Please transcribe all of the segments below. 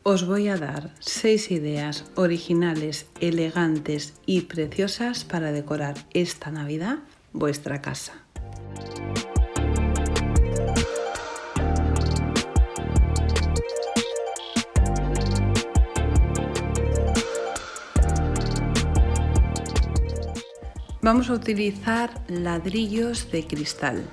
Os voy a dar 6 ideas originales, elegantes y preciosas para decorar esta Navidad vuestra casa. Vamos a utilizar ladrillos de cristal.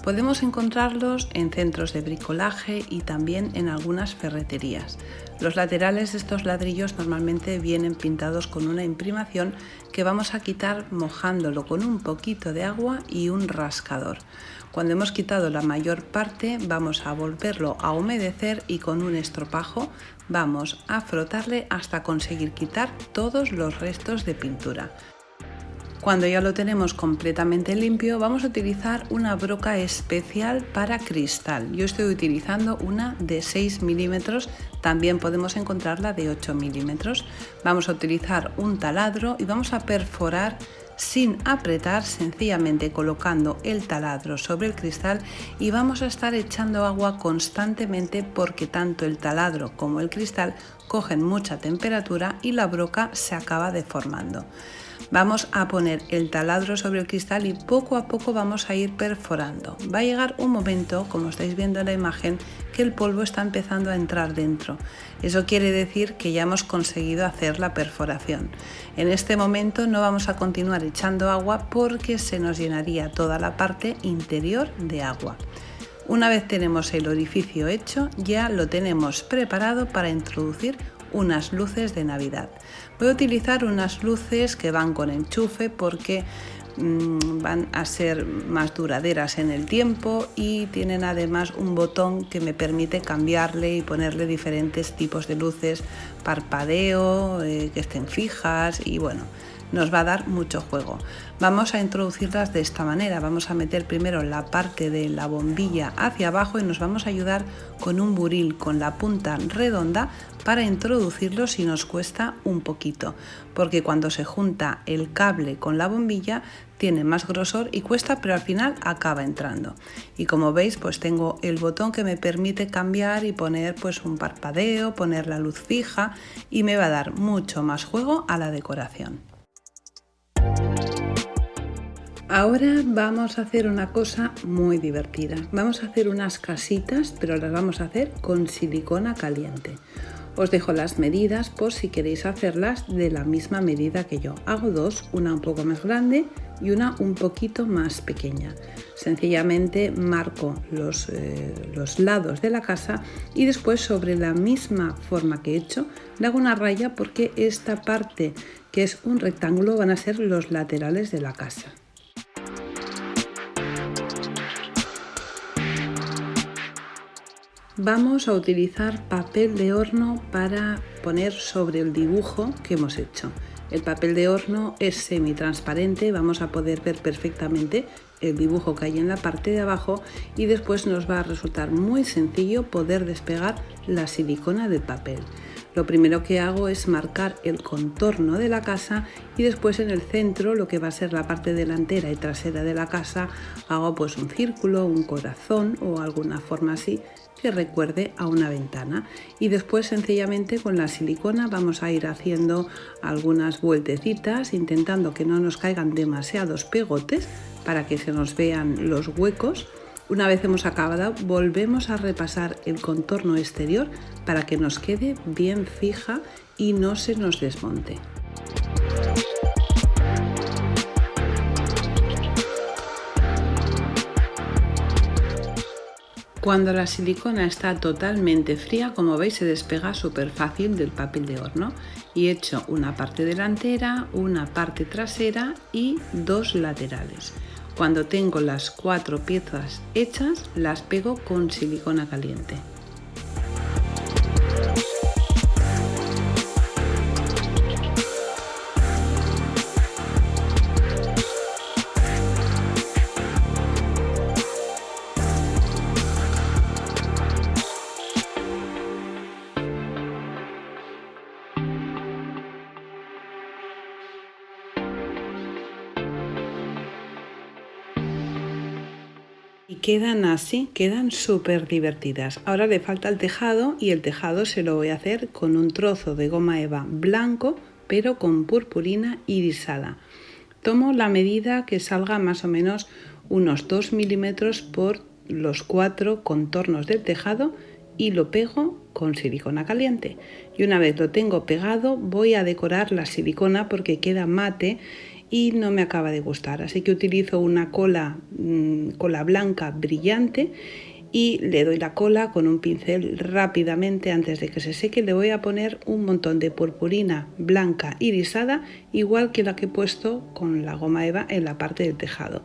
Podemos encontrarlos en centros de bricolaje y también en algunas ferreterías. Los laterales de estos ladrillos normalmente vienen pintados con una imprimación que vamos a quitar mojándolo con un poquito de agua y un rascador. Cuando hemos quitado la mayor parte, vamos a volverlo a humedecer y con un estropajo vamos a frotarle hasta conseguir quitar todos los restos de pintura. Cuando ya lo tenemos completamente limpio, vamos a utilizar una broca especial para cristal. Yo estoy utilizando una de 6 milímetros, también podemos encontrarla de 8 milímetros. Vamos a utilizar un taladro y vamos a perforar sin apretar, sencillamente colocando el taladro sobre el cristal, y vamos a estar echando agua constantemente porque tanto el taladro como el cristal cogen mucha temperatura y la broca se acaba deformando. Vamos a poner el taladro sobre el cristal y poco a poco vamos a ir perforando. Va a llegar un momento, como estáis viendo en la imagen, que el polvo está empezando a entrar dentro. Eso quiere decir que ya hemos conseguido hacer la perforación. En este momento no vamos a continuar echando agua porque se nos llenaría toda la parte interior de agua. Una vez tenemos el orificio hecho, ya lo tenemos preparado para introducir unas luces de Navidad. Voy a utilizar unas luces que van con enchufe porque van a ser más duraderas en el tiempo y tienen además un botón que me permite cambiarle y ponerle diferentes tipos de luces, parpadeo, que estén fijas, y bueno, nos va a dar mucho juego. Vamos a introducirlas de esta manera. Vamos a meter primero la parte de la bombilla hacia abajo y nos vamos a ayudar con un buril con la punta redonda para introducirlo si nos cuesta un poquito, porque cuando se junta el cable con la bombilla tiene más grosor y cuesta, pero al final acaba entrando. Y como veis, pues tengo el botón que me permite cambiar y poner pues un parpadeo, poner la luz fija, y me va a dar mucho más juego a la decoración. Ahora vamos a hacer una cosa muy divertida. Vamos a hacer unas casitas, pero las vamos a hacer con silicona caliente. Os dejo las medidas por si queréis hacerlas de la misma medida que yo. Hago dos, una un poco más grande y una un poquito más pequeña. Sencillamente marco los lados de la casa y después sobre la misma forma que he hecho le hago una raya porque esta parte que es un rectángulo van a ser los laterales de la casa. Vamos a utilizar papel de horno para poner sobre el dibujo que hemos hecho. El papel de horno es semitransparente, vamos a poder ver perfectamente el dibujo que hay en la parte de abajo y después nos va a resultar muy sencillo poder despegar la silicona del papel. Lo primero que hago es marcar el contorno de la casa y después en el centro, lo que va a ser la parte delantera y trasera de la casa, hago pues un círculo, un corazón o alguna forma así que recuerde a una ventana, y después sencillamente con la silicona vamos a ir haciendo algunas vueltecitas intentando que no nos caigan demasiados pegotes para que se nos vean los huecos. Una vez hemos acabado, volvemos a repasar el contorno exterior para que nos quede bien fija y no se nos desmonte. Cuando la silicona está totalmente fría, como veis, se despega súper fácil del papel de horno, y he hecho una parte delantera, una parte trasera y dos laterales. Cuando tengo las 4 piezas hechas, las pego con silicona caliente. quedan así, quedan súper divertidas. Ahora le falta el tejado y el tejado se lo voy a hacer con un trozo de goma eva blanco pero con purpurina irisada. Tomo la medida que salga más o menos unos 2 milímetros por los 4 contornos del tejado y lo pego con silicona caliente. Y una vez lo tengo pegado voy a decorar la silicona porque queda mate y no me acaba de gustar, así que utilizo una cola blanca brillante y le doy la cola con un pincel rápidamente. Antes de que se seque le voy a poner un montón de purpurina blanca irisada, igual que la que he puesto con la goma eva en la parte del tejado,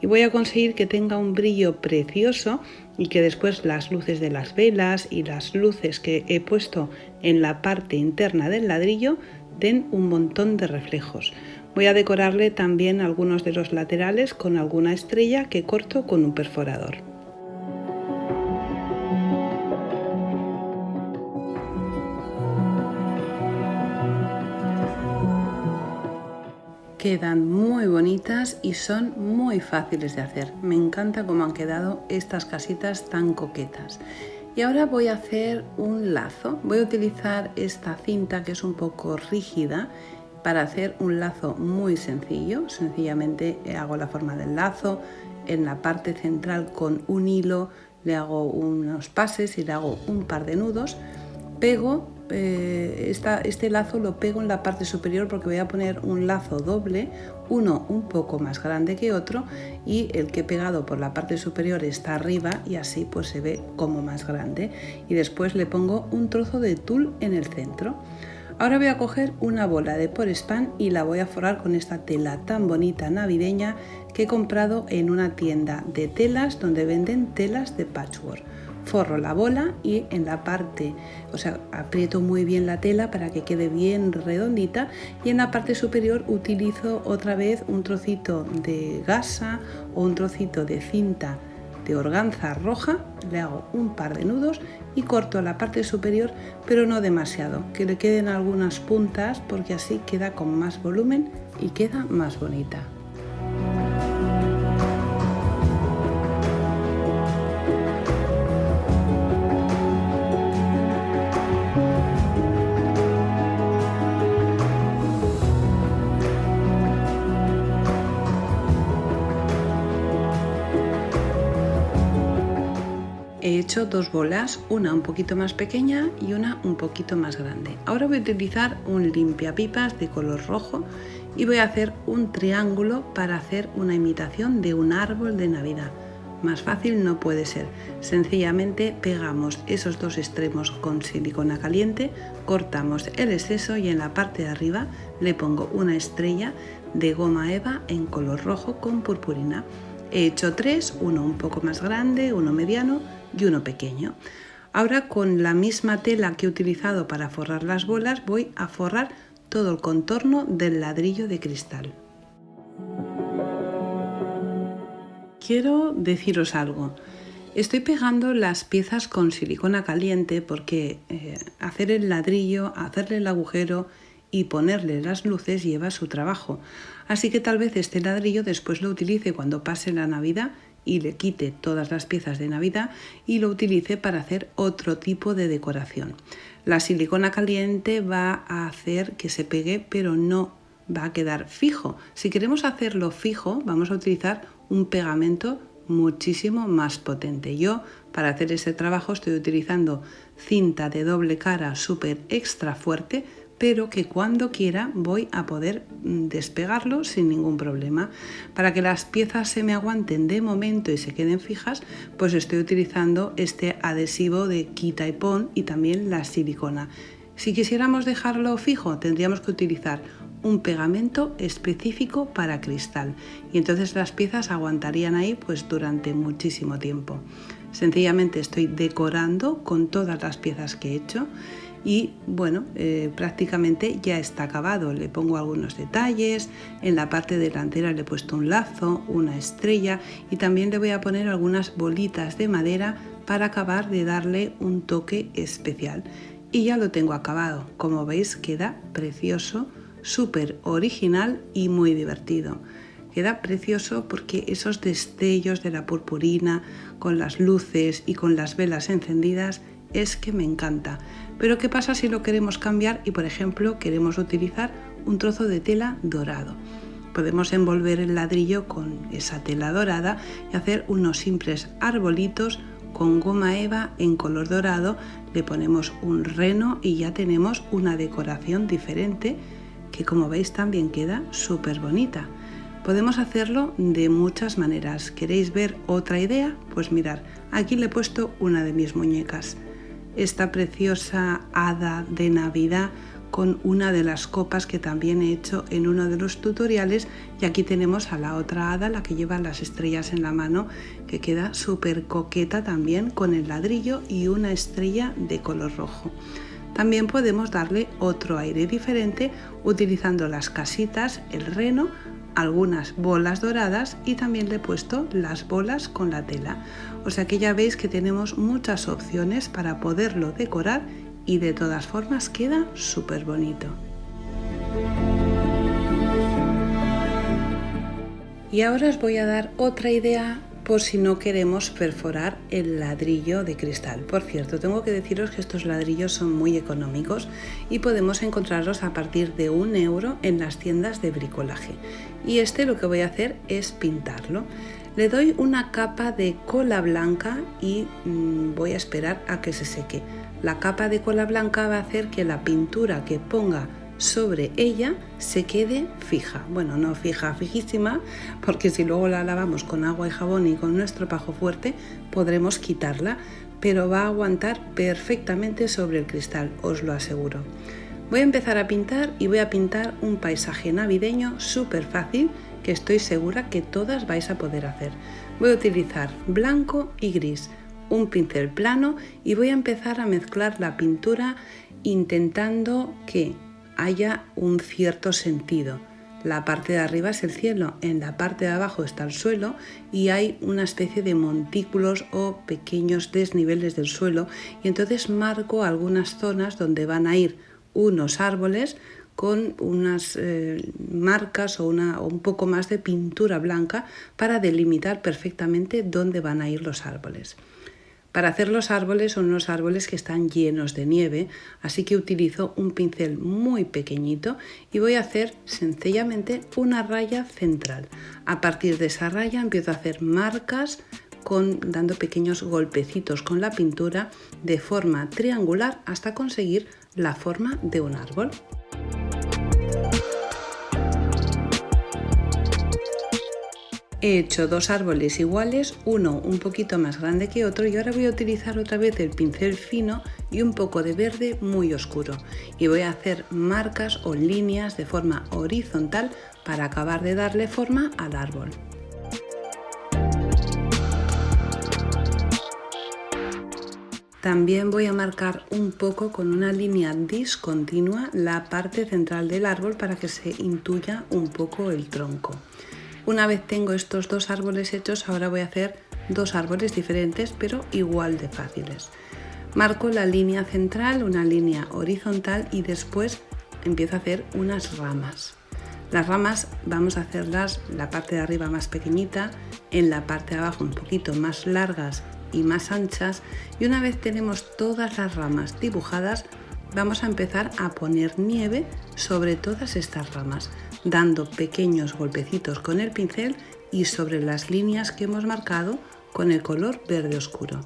y voy a conseguir que tenga un brillo precioso y que después las luces de las velas y las luces que he puesto en la parte interna del ladrillo den un montón de reflejos. Voy a decorarle también algunos de los laterales con alguna estrella que corto con un perforador. Quedan muy bonitas y son muy fáciles de hacer. Me encanta cómo han quedado estas casitas tan coquetas. Y ahora voy a hacer un lazo. Voy a utilizar esta cinta que es un poco rígida para hacer un lazo muy sencillo. Sencillamente hago la forma del lazo, en la parte central con un hilo le hago unos pases y le hago un par de nudos. Pego este lazo, lo pego en la parte superior porque voy a poner un lazo doble, uno un poco más grande que otro, y el que he pegado por la parte superior está arriba y así pues se ve como más grande, y después le pongo un trozo de tul en el centro. Ahora voy a coger una bola de Porespun y la voy a forrar con esta tela tan bonita navideña que he comprado en una tienda de telas donde venden telas de patchwork. Forro la bola y en la parte, aprieto muy bien la tela para que quede bien redondita, y en la parte superior utilizo otra vez un trocito de gasa o un trocito de cinta de organza roja, le hago un par de nudos y corto la parte superior, pero no demasiado, que le queden algunas puntas porque así queda con más volumen y queda más bonita. He hecho dos bolas, una un poquito más pequeña y una un poquito más grande. Ahora voy a utilizar un limpiapipas de color rojo y voy a hacer un triángulo para hacer una imitación de un árbol de Navidad. Más fácil no puede ser. Sencillamente pegamos esos dos extremos con silicona caliente, cortamos el exceso y en la parte de arriba le pongo una estrella de goma eva en color rojo con purpurina. He hecho tres, uno un poco más grande, uno mediano y uno pequeño. Ahora con la misma tela que he utilizado para forrar las bolas voy a forrar todo el contorno del ladrillo de cristal. Quiero deciros algo. Estoy pegando las piezas con silicona caliente porque hacer el ladrillo, hacerle el agujero y ponerle las luces lleva su trabajo. Así que tal vez este ladrillo después lo utilice cuando pase la Navidad y le quite todas las piezas de Navidad y lo utilice para hacer otro tipo de decoración. La silicona caliente va a hacer que se pegue, pero no va a quedar fijo. Si queremos hacerlo fijo, vamos a utilizar un pegamento muchísimo más potente. Yo para hacer ese trabajo estoy utilizando cinta de doble cara súper extra fuerte, pero que cuando quiera voy a poder despegarlo sin ningún problema. Para que las piezas se me aguanten de momento y se queden fijas, pues estoy utilizando este adhesivo de quita y pon y también la silicona. Si quisiéramos dejarlo fijo, tendríamos que utilizar un pegamento específico para cristal y entonces las piezas aguantarían ahí pues durante muchísimo tiempo. Sencillamente estoy decorando con todas las piezas que he hecho y bueno, prácticamente ya está acabado. Le pongo algunos detalles, en la parte delantera le he puesto un lazo, una estrella y también le voy a poner algunas bolitas de madera para acabar de darle un toque especial. Y ya lo tengo acabado, como veis queda precioso, súper original y muy divertido. Queda precioso porque esos destellos de la purpurina con las luces y con las velas encendidas es que me encanta. Pero ¿qué pasa si lo queremos cambiar y, por ejemplo, queremos utilizar un trozo de tela dorado? Podemos envolver el ladrillo con esa tela dorada y hacer unos simples arbolitos con goma eva en color dorado. Le ponemos un reno y ya tenemos una decoración diferente que, como veis, también queda súper bonita. Podemos hacerlo de muchas maneras. ¿Queréis ver otra idea? Pues mirad, aquí le he puesto una de mis muñecas. Esta preciosa hada de Navidad con una de las copas que también he hecho en uno de los tutoriales, y aquí tenemos a la otra hada, la que lleva las estrellas en la mano, que queda súper coqueta también con el ladrillo y una estrella de color rojo. También podemos darle otro aire diferente utilizando las casitas, el reno, algunas bolas doradas y también le he puesto las bolas con la tela. O sea que ya veis que tenemos muchas opciones para poderlo decorar y de todas formas queda súper bonito. Y ahora os voy a dar otra idea por si no queremos perforar el ladrillo de cristal. Por cierto, tengo que deciros que estos ladrillos son muy económicos y podemos encontrarlos a partir de 1 euro en las tiendas de bricolaje. Y lo que voy a hacer es pintarlo. Le doy una capa de cola blanca y voy a esperar a que se seque. La capa de cola blanca va a hacer que la pintura que ponga sobre ella se quede fija. Bueno, no fija, fijísima, porque si luego la lavamos con agua y jabón y con nuestro pajo fuerte podremos quitarla, pero va a aguantar perfectamente sobre el cristal, os lo aseguro. Voy a empezar a pintar y voy a pintar un paisaje navideño súper fácil que estoy segura que todas vais a poder hacer. Voy a utilizar blanco y gris, un pincel plano y voy a empezar a mezclar la pintura intentando que haya un cierto sentido. La parte de arriba es el cielo, en la parte de abajo está el suelo y hay una especie de montículos o pequeños desniveles del suelo, y entonces marco algunas zonas donde van a ir unos árboles con unas marcas o un poco más de pintura blanca para delimitar perfectamente dónde van a ir los árboles. Para hacer los árboles son unos árboles que están llenos de nieve, así que utilizo un pincel muy pequeñito y voy a hacer sencillamente una raya central. A partir de esa raya empiezo a hacer marcas dando pequeños golpecitos con la pintura de forma triangular hasta conseguir la forma de un árbol. He hecho 2 árboles iguales, uno un poquito más grande que otro, y ahora voy a utilizar otra vez el pincel fino y un poco de verde muy oscuro y voy a hacer marcas o líneas de forma horizontal para acabar de darle forma al árbol. También voy a marcar un poco con una línea discontinua la parte central del árbol para que se intuya un poco el tronco. Una vez tengo estos 2 árboles hechos, ahora voy a hacer 2 árboles diferentes pero igual de fáciles. Marco la línea central, una línea horizontal y después empiezo a hacer unas ramas. Las ramas vamos a hacerlas la parte de arriba más pequeñita, en la parte de abajo un poquito más largas y más anchas, y una vez tenemos todas las ramas dibujadas vamos a empezar a poner nieve sobre todas estas ramas, dando pequeños golpecitos con el pincel y sobre las líneas que hemos marcado con el color verde oscuro.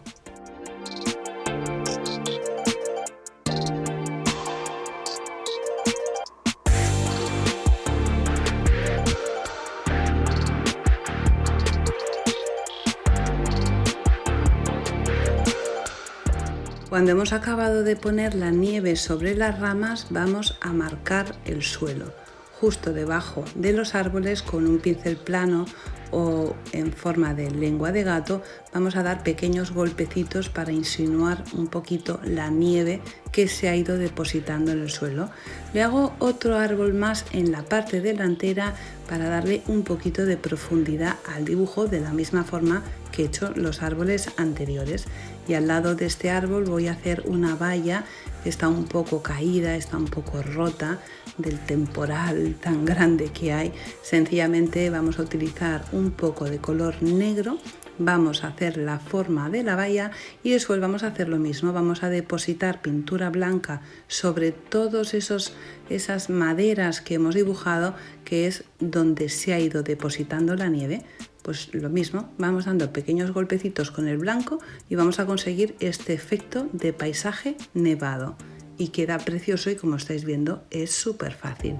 Cuando hemos acabado de poner la nieve sobre las ramas, vamos a marcar el suelo, justo debajo de los árboles con un pincel plano o en forma de lengua de gato, vamos a dar pequeños golpecitos para insinuar un poquito la nieve que se ha ido depositando en el suelo. Le hago otro árbol más en la parte delantera para darle un poquito de profundidad al dibujo, de la misma forma que he hecho los árboles anteriores. Y al lado de este árbol voy a hacer una valla que está un poco caída, está un poco rota del temporal tan grande que hay. Sencillamente vamos a utilizar un poco de color negro, vamos a hacer la forma de la valla y después vamos a hacer lo mismo, vamos a depositar pintura blanca sobre todas esas maderas que hemos dibujado, que es donde se ha ido depositando la nieve. Pues lo mismo, vamos dando pequeños golpecitos con el blanco y vamos a conseguir este efecto de paisaje nevado. Y queda precioso y, como estáis viendo, es súper fácil.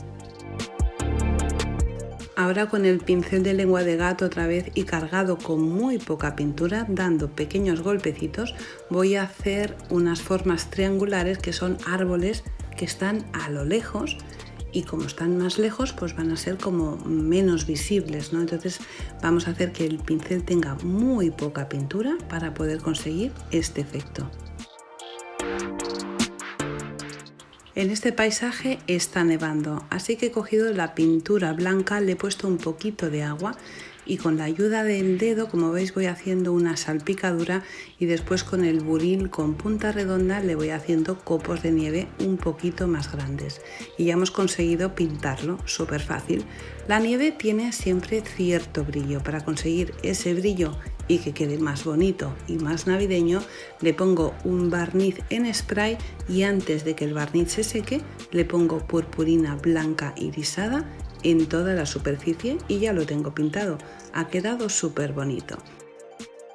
Ahora con el pincel de lengua de gato otra vez y cargado con muy poca pintura, dando pequeños golpecitos, voy a hacer unas formas triangulares que son árboles que están a lo lejos. Y como están más lejos, pues van a ser como menos visibles, ¿no? Entonces vamos a hacer que el pincel tenga muy poca pintura para poder conseguir este efecto. En este paisaje está nevando, así que he cogido la pintura blanca, le he puesto un poquito de agua y con la ayuda del dedo, como veis, voy haciendo una salpicadura y después con el buril con punta redonda le voy haciendo copos de nieve un poquito más grandes y ya hemos conseguido pintarlo, súper fácil. La nieve tiene siempre cierto brillo. Para conseguir ese brillo y que quede más bonito y más navideño, le pongo un barniz en spray y antes de que el barniz se seque le pongo purpurina blanca irisada en toda la superficie y ya lo tengo pintado. Ha quedado súper bonito.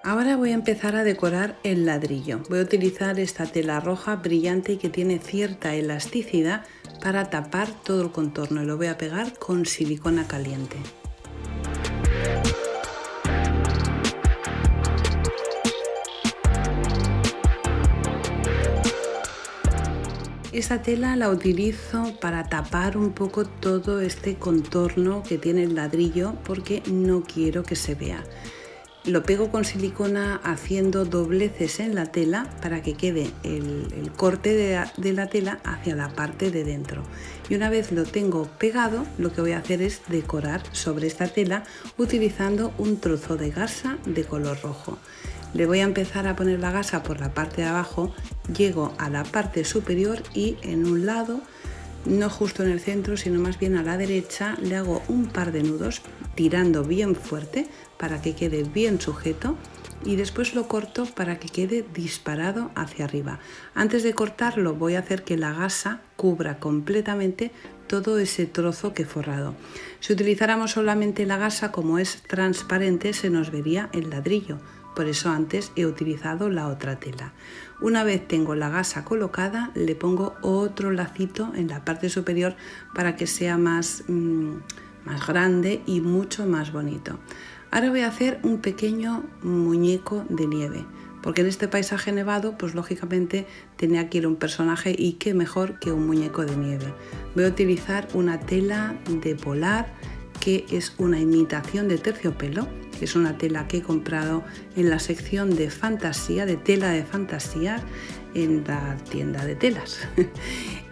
Ahora voy a empezar a decorar el ladrillo. Voy a utilizar esta tela roja brillante y que tiene cierta elasticidad para tapar todo el contorno y lo voy a pegar con silicona caliente. Esta tela la utilizo para tapar un poco todo este contorno que tiene el ladrillo porque no quiero que se vea. Lo pego con silicona haciendo dobleces en la tela para que quede el corte de la tela hacia la parte de dentro. Y una vez lo tengo pegado, lo que voy a hacer es decorar sobre esta tela utilizando un trozo de gasa de color rojo. Le voy a empezar a poner la gasa por la parte de abajo, llego a la parte superior y en un lado, no justo en el centro, sino más bien a la derecha, le hago un par de nudos tirando bien fuerte para que quede bien sujeto y después lo corto para que quede disparado hacia arriba. Antes de cortarlo voy a hacer que la gasa cubra completamente todo ese trozo que he forrado. Si utilizáramos solamente la gasa, como es transparente, se nos vería el ladrillo. Por eso antes he utilizado la otra tela. Una vez tengo la gasa colocada, le pongo otro lacito en la parte superior para que sea más grande y mucho más bonito. Ahora voy a hacer un pequeño muñeco de nieve, porque en este paisaje nevado, pues lógicamente tenía que ir un personaje y qué mejor que un muñeco de nieve. Voy a utilizar una tela de polar que es una imitación de terciopelo. Es una tela que he comprado en la sección de fantasía, de tela de fantasía, en la tienda de telas.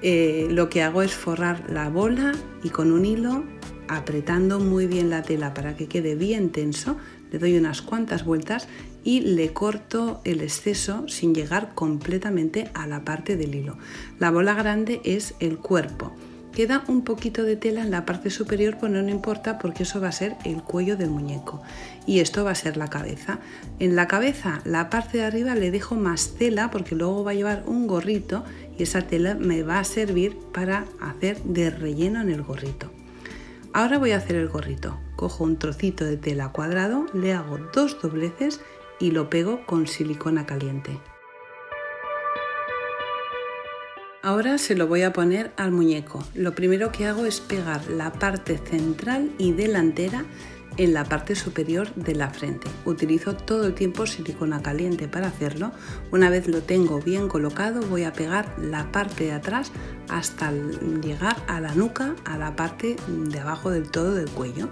Lo que hago es forrar la bola y con un hilo, apretando muy bien la tela para que quede bien tenso, le doy unas cuantas vueltas y le corto el exceso sin llegar completamente a la parte del hilo. La bola grande es el cuerpo. Queda un poquito de tela en la parte superior, pero no importa porque eso va a ser el cuello del muñeco y esto va a ser la cabeza. En la cabeza, la parte de arriba le dejo más tela porque luego va a llevar un gorrito y esa tela me va a servir para hacer de relleno en el gorrito. Ahora voy a hacer el gorrito. Cojo un trocito de tela cuadrado, le hago 2 dobleces y lo pego con silicona caliente. Ahora se lo voy a poner al muñeco. Lo primero que hago es pegar la parte central y delantera en la parte superior de la frente. Utilizo todo el tiempo silicona caliente para hacerlo. Una vez lo tengo bien colocado, voy a pegar la parte de atrás hasta llegar a la nuca, a la parte de abajo del todo del cuello.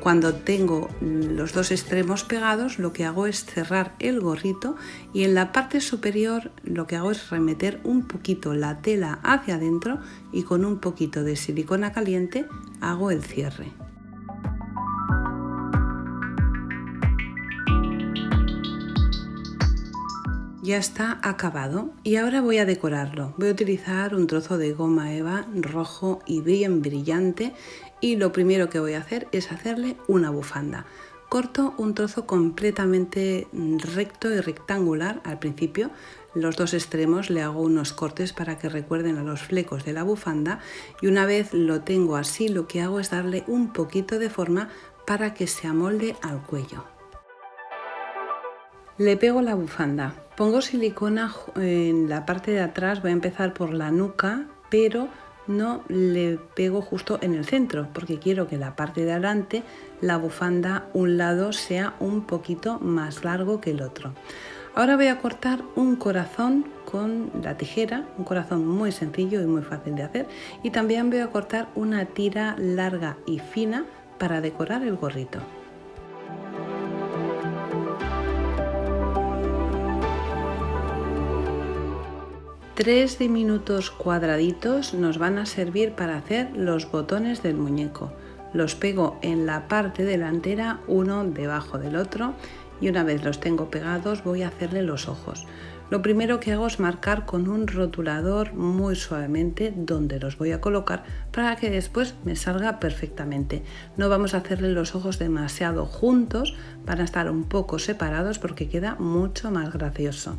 Cuando tengo los dos extremos pegados, lo que hago es cerrar el gorrito y en la parte superior lo que hago es remeter un poquito la tela hacia adentro y con un poquito de silicona caliente hago el cierre. Ya está acabado y ahora voy a decorarlo. Voy a utilizar un trozo de goma eva rojo y bien brillante y lo primero que voy a hacer es hacerle una bufanda. Corto un trozo completamente recto y rectangular al principio. Los dos extremos le hago unos cortes para que recuerden a los flecos de la bufanda y una vez lo tengo así, lo que hago es darle un poquito de forma para que se amolde al cuello. Le pego la bufanda, pongo silicona en la parte de atrás, voy a empezar por la nuca, pero no le pego justo en el centro porque quiero que la parte de adelante, la bufanda, un lado sea un poquito más largo que el otro. Ahora voy a cortar un corazón con la tijera, un corazón muy sencillo y muy fácil de hacer, y también voy a cortar una tira larga y fina para decorar el gorrito. 3 diminutos cuadraditos nos van a servir para hacer los botones del muñeco. Los pego en la parte delantera, uno debajo del otro, y una vez los tengo pegados voy a hacerle los ojos. Lo primero que hago es marcar con un rotulador muy suavemente donde los voy a colocar para que después me salga perfectamente. No vamos a hacerle los ojos demasiado juntos, van a estar un poco separados porque queda mucho más gracioso.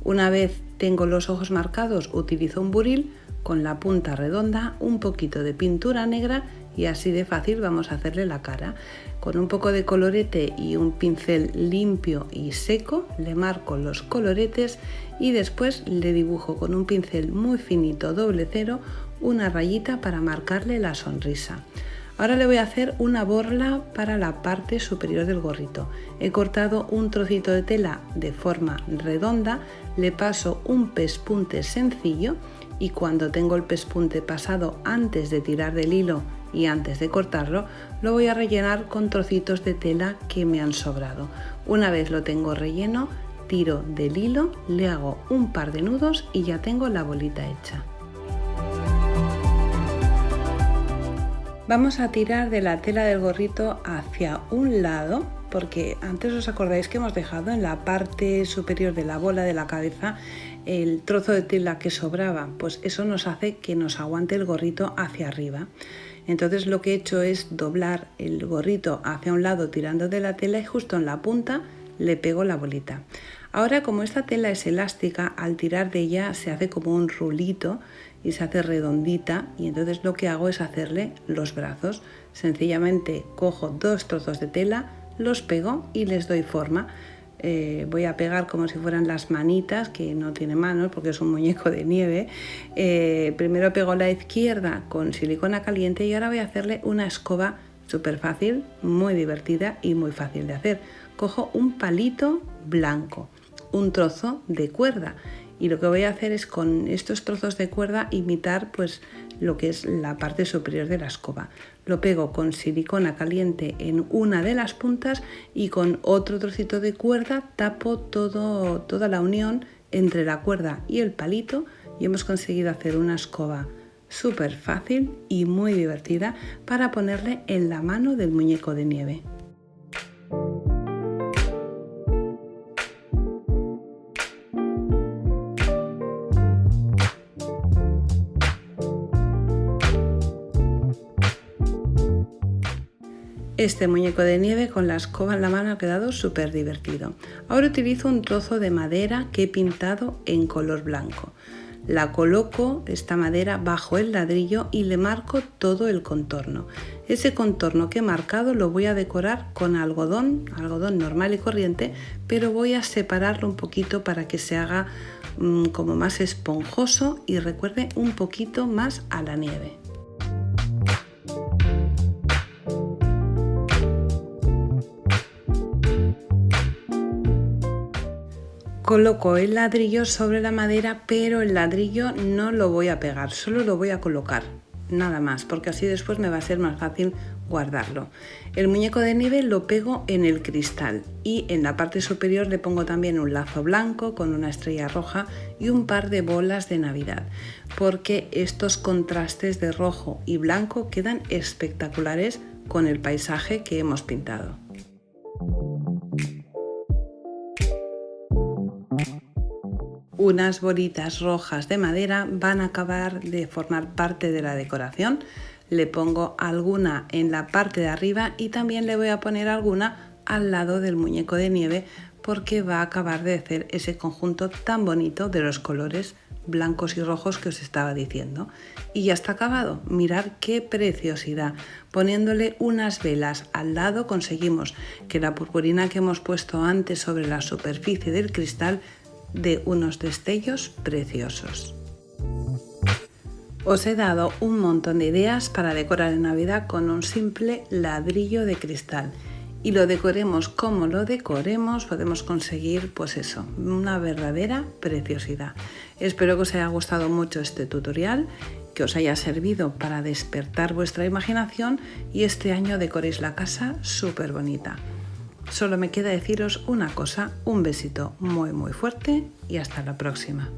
Una vez tengo los ojos marcados, utilizo un buril con la punta redonda, un poquito de pintura negra y así de fácil vamos a hacerle la cara. Con un poco de colorete y un pincel limpio y seco le marco los coloretes y después le dibujo con un pincel muy finito doble cero una rayita para marcarle la sonrisa. Ahora le voy a hacer una borla para la parte superior del gorrito. He cortado un trocito de tela de forma redonda, le paso un pespunte sencillo y cuando tengo el pespunte pasado antes de tirar del hilo y antes de cortarlo, lo voy a rellenar con trocitos de tela que me han sobrado. Una vez lo tengo relleno, tiro del hilo, le hago un par de nudos y ya tengo la bolita hecha. Vamos a tirar de la tela del gorrito hacia un lado, porque antes os acordáis que hemos dejado en la parte superior de la bola de la cabeza el trozo de tela que sobraba, pues eso nos hace que nos aguante el gorrito hacia arriba. Entonces lo que he hecho es doblar el gorrito hacia un lado tirando de la tela y justo en la punta le pego la bolita. Ahora, como esta tela es elástica, al tirar de ella se hace como un rulito y se hace redondita, y entonces lo que hago es hacerle los brazos. Sencillamente cojo dos trozos de tela, los pego y les doy forma. Voy a pegar como si fueran las manitas, que no tiene manos porque es un muñeco de nieve. Primero pego la izquierda con silicona caliente y ahora voy a hacerle una escoba súper fácil, muy divertida y muy fácil de hacer. Cojo un palito blanco, un trozo de cuerda, y lo que voy a hacer es con estos trozos de cuerda imitar pues lo que es la parte superior de la escoba. Lo pego con silicona caliente en una de las puntas y con otro trocito de cuerda tapo toda la unión entre la cuerda y el palito y hemos conseguido hacer una escoba súper fácil y muy divertida para ponerle en la mano del muñeco de nieve. Este muñeco de nieve con la escoba en la mano ha quedado súper divertido. Ahora utilizo un trozo de madera que he pintado en color blanco. La coloco, esta madera, bajo el ladrillo y le marco todo el contorno. Ese contorno que he marcado lo voy a decorar con algodón normal y corriente, pero voy a separarlo un poquito para que se haga como más esponjoso y recuerde un poquito más a la nieve. Coloco el ladrillo sobre la madera, pero el ladrillo no lo voy a pegar, solo lo voy a colocar, nada más, porque así después me va a ser más fácil guardarlo. El muñeco de nieve lo pego en el cristal y en la parte superior le pongo también un lazo blanco con una estrella roja y un par de bolas de Navidad, porque estos contrastes de rojo y blanco quedan espectaculares con el paisaje que hemos pintado. Unas bolitas rojas de madera van a acabar de formar parte de la decoración. Le pongo alguna en la parte de arriba y también le voy a poner alguna al lado del muñeco de nieve porque va a acabar de hacer ese conjunto tan bonito de los colores blancos y rojos que os estaba diciendo. Y ya está acabado. Mirad qué preciosidad. Poniéndole unas velas al lado conseguimos que la purpurina que hemos puesto antes sobre la superficie del cristal de unos destellos preciosos. Os he dado un montón de ideas para decorar en Navidad con un simple ladrillo de cristal y lo decoremos como lo decoremos, podemos conseguir pues eso, una verdadera preciosidad. Espero que os haya gustado mucho este tutorial, que os haya servido para despertar vuestra imaginación y este año decoréis la casa súper bonita. Solo me queda deciros una cosa, un besito muy fuerte y hasta la próxima.